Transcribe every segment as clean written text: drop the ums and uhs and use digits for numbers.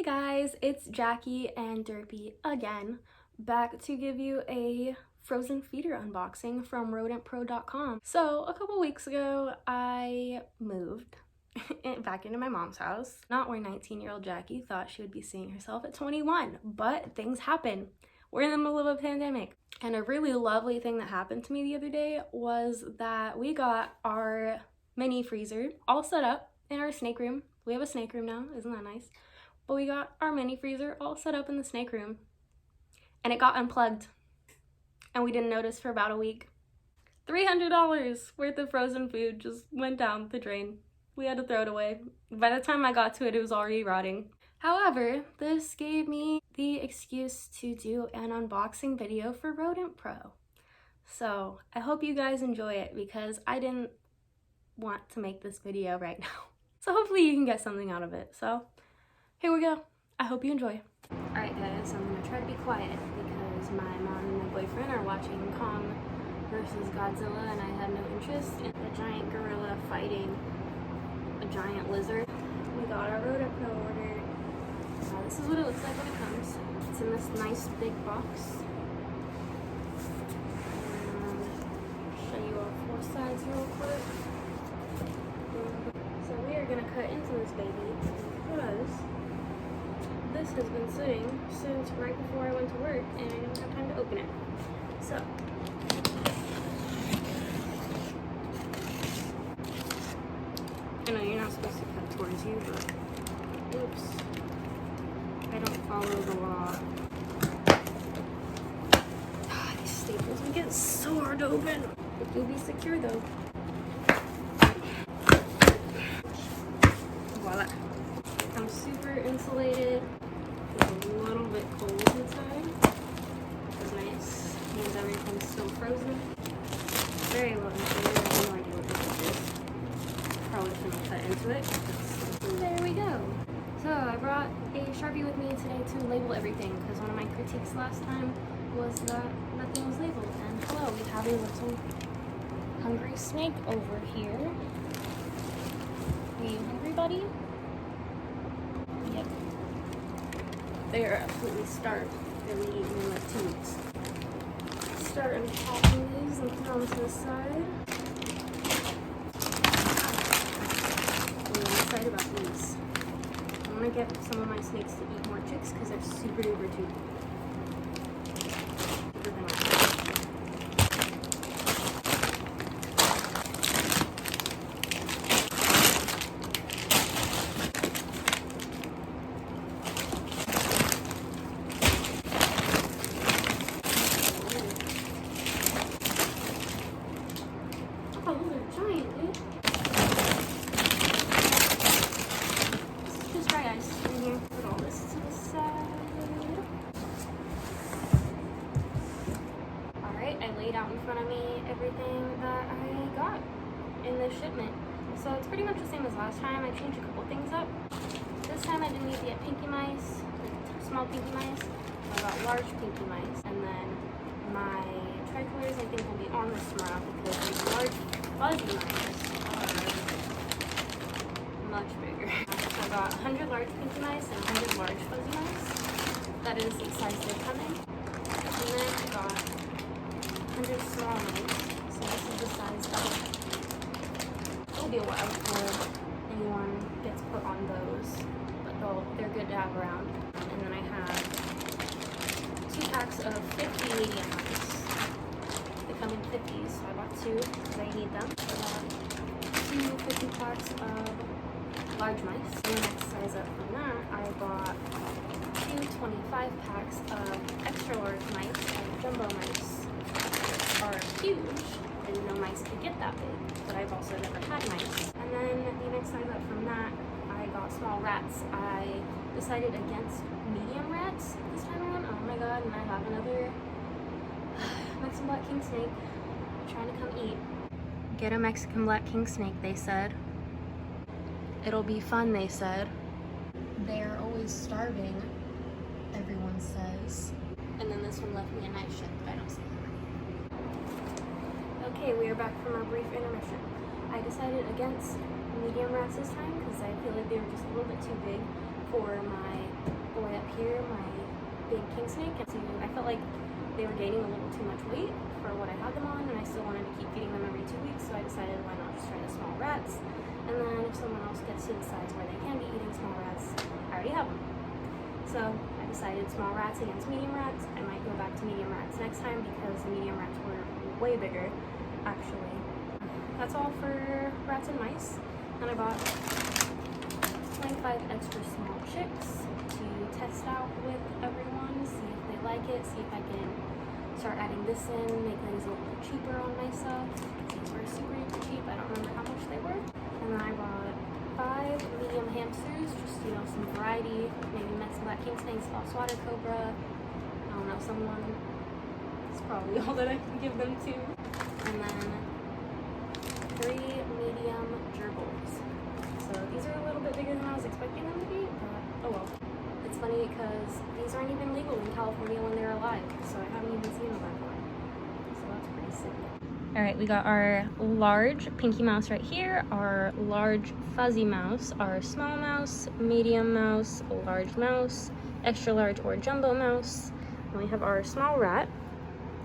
Hey guys, it's Jackie and Derpy again, back to give you a frozen feeder unboxing from rodentpro.com. So a couple weeks ago, I moved back into my mom's house. Not where 19-year-old Jackie thought she would be seeing herself at 21, but things happen. We're in the middle of a pandemic. And a really lovely thing that happened to me the other day was that we got our mini freezer all set up in our snake room. We have a snake room now, isn't that nice? But we got our mini freezer all set up in the snake room and it got unplugged and we didn't notice for about a week. $300 worth of frozen food just went down the drain. We had to throw it away. By the time I got to it, it was already rotting. However, this gave me the excuse to do an unboxing video for Rodent Pro. So I hope you guys enjoy it because I didn't want to make this video right now. So hopefully you can get something out of it. So here we go. I hope you enjoy. Alright guys, I'm gonna try to be quiet because my mom and my boyfriend are watching Kong versus Godzilla and I had no interest in a giant gorilla fighting a giant lizard. We got our Rodent Pro order. This is what it looks like when it comes. It's in this nice big box. And show you all four sides real quick. So we are gonna cut into this baby because this has been sitting since right before I went to work and I didn't have time to open it. So, I know you're not supposed to cut towards you, but oops, I don't follow the law. These staples would get so hard to open. It will be secure though. Voila. I'm super insulated. It's a little bit cold inside. That's nice. Means everything's still frozen. Very well insulated. I have no idea what this is. Probably shouldn't cut into it. And there we go. So I brought a Sharpie with me today to label everything because one of my critiques last time was that nothing was labeled. And hello, we have a little hungry snake over here. Are you hungry, buddy? Yep. They are absolutely starved. They'll be eating in like 2 weeks. Start unpacking these and put them to the side. I'm excited about these. I'm gonna get some of my snakes to eat more chicks because they're super duper toothy. Out in front of me everything that I got in this shipment. So it's pretty much the same as last time. I changed a couple things up. This time I didn't need to get pinky mice, like small pinky mice. I got large pinky mice. And then my tricolors I think will be on this tomorrow because these large fuzzy mice are much bigger. So I got 100 large pinky mice and 100 large fuzzy mice. That is the size they come in. And then I got 100 small mice, so this is the size of it'll be a while before anyone gets put on those, but they're good to have around. And then I have 2 packs of 50 medium mice. They come in 50s, so I bought 2 because I need them. I got 2 50 packs of large mice. And the next size up from that, I bought 2 25 packs of extra large mice and jumbo mice. Are huge. I didn't know mice could get that big, but I've also never had mice. And then the next size up from that, I got small rats. I decided against medium rats this time around. Oh my god, and I have another Mexican black king snake trying to come eat. Get a Mexican black king snake, they said. It'll be fun, they said. They're always starving, everyone says. And then this one left me a night shift, but I don't see it. Okay, we are back from our brief intermission. I decided against medium rats this time because I feel like they were just a little bit too big for my big king snake, and I felt like they were gaining a little too much weight for what I had them on, and I still wanted to keep feeding them every 2 weeks, so I decided why not just try the small rats, and then if someone else gets to the size where they can be eating small rats, I already have them. So I decided small rats against medium rats. I might go back to medium rats next time because the medium rats were way bigger, actually. That's all for rats and mice. And I bought 25 extra small chicks to test out with everyone, see if they like it, see if I can start adding this in, make things a little cheaper on myself. These were super cheap, I don't remember how much they were. And then I bought 5 medium hamsters, just, you know, some variety, maybe met some black king snakes, lost water cobra, I don't know, someone. That's probably all that I can give them to. And then 3 medium gerbils. So these are a little bit bigger than I was expecting them to be, but oh well. It's funny because these aren't even legal in California when they're alive, so I haven't even seen them before. So that's pretty sick. Alright, we got our large pinky mouse right here, our large fuzzy mouse, our small mouse, medium mouse, large mouse, extra large or jumbo mouse. And we have our small rat,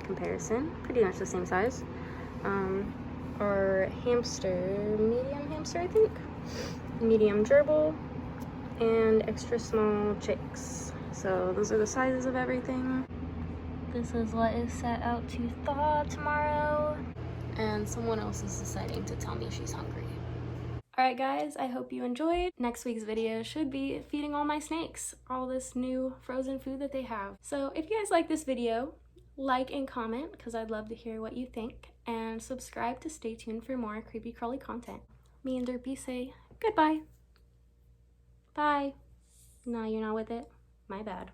comparison, pretty much the same size. Our hamster, medium hamster I think, medium gerbil, and extra small chicks. So those are the sizes of everything. This is what is set out to thaw tomorrow. And someone else is deciding to tell me she's hungry. Alright guys, I hope you enjoyed. Next week's video should be feeding all my snakes all this new frozen food that they have. So if you guys like this video, like and comment because I'd love to hear what you think. And subscribe to stay tuned for more creepy crawly content. Me and Derpy say goodbye. Bye. No, you're not with it? My bad.